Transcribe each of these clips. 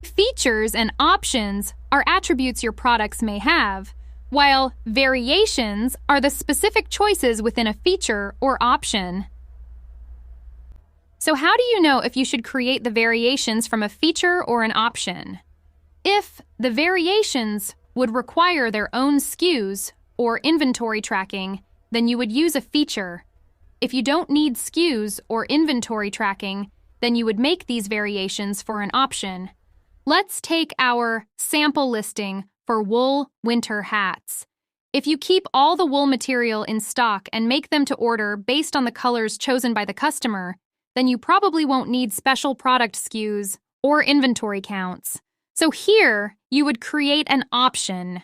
Features and options are attributes your products may have, while variations are the specific choices within a feature or option. So how do you know if you should create the variations from a feature or an option? If the variations would require their own SKUs or inventory tracking, then you would use a feature. If you don't need SKUs or inventory tracking, then you would make these variations for an option. Let's take our sample listing for wool winter hats. If you keep all the wool material in stock and make them to order based on the colors chosen by the customer, then you probably won't need special product SKUs or inventory counts. So here, you would create an option.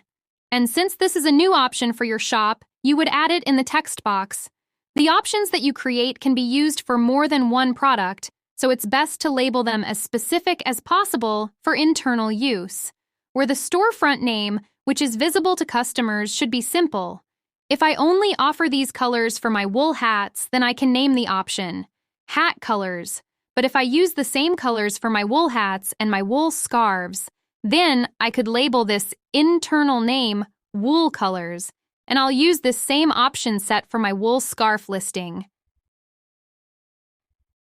And since this is a new option for your shop, you would add it in the text box. The options that you create can be used for more than one product, so it's best to label them as specific as possible for internal use. Where the storefront name, which is visible to customers, should be simple. If I only offer these colors for my wool hats, then I can name the option hat colors. But if I use the same colors for my wool hats and my wool scarves, then I could label this internal name wool colors, and I'll use this same option set for my wool scarf listing.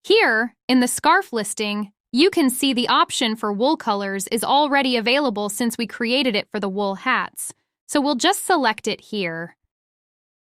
Here, in the scarf listing, you can see the option for wool colors is already available since we created it for the wool hats, so we'll just select it here.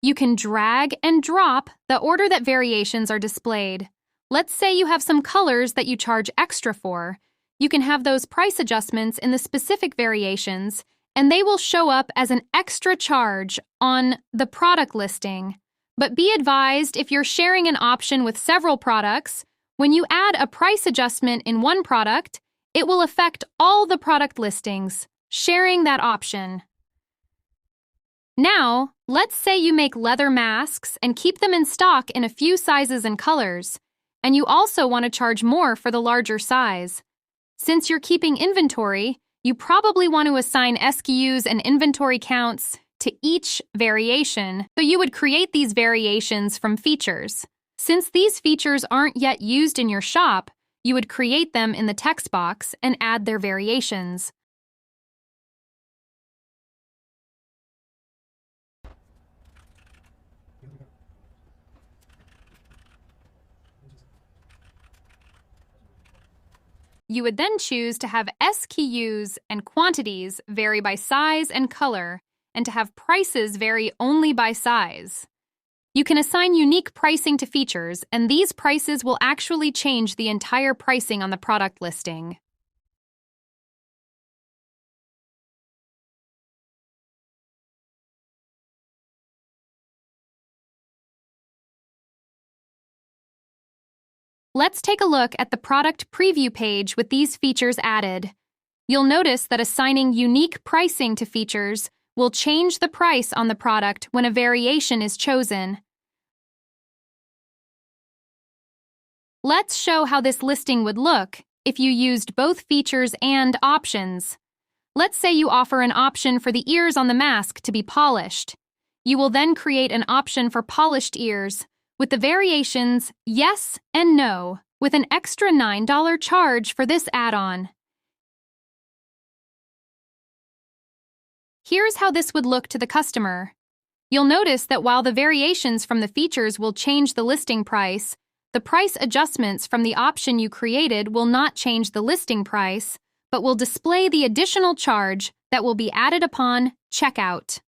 You can drag and drop the order that variations are displayed. Let's say you have some colors that you charge extra for. You can have those price adjustments in the specific variations, and they will show up as an extra charge on the product listing. But be advised, if you're sharing an option with several products, when you add a price adjustment in one product, it will affect all the product listings, sharing that option. Now, let's say you make leather masks and keep them in stock in a few sizes and colors, and you also want to charge more for the larger size. Since you're keeping inventory, you probably want to assign SKUs and inventory counts to each variation, so you would create these variations from features. Since these features aren't yet used in your shop, you would create them in the text box and add their variations. You would then choose to have SKUs and quantities vary by size and color, and to have prices vary only by size. You can assign unique pricing to features, and these prices will actually change the entire pricing on the product listing. Let's take a look at the product preview page with these features added. You'll notice that assigning unique pricing to features will change the price on the product when a variation is chosen. Let's show how this listing would look if you used both features and options. Let's say you offer an option for the ears on the mask to be polished. You will then create an option for polished ears with the variations yes and no, with an extra $9 charge for this add-on. Here's how this would look to the customer. You'll notice that while the variations from the features will change the listing price, the price adjustments from the option you created will not change the listing price, but will display the additional charge that will be added upon checkout.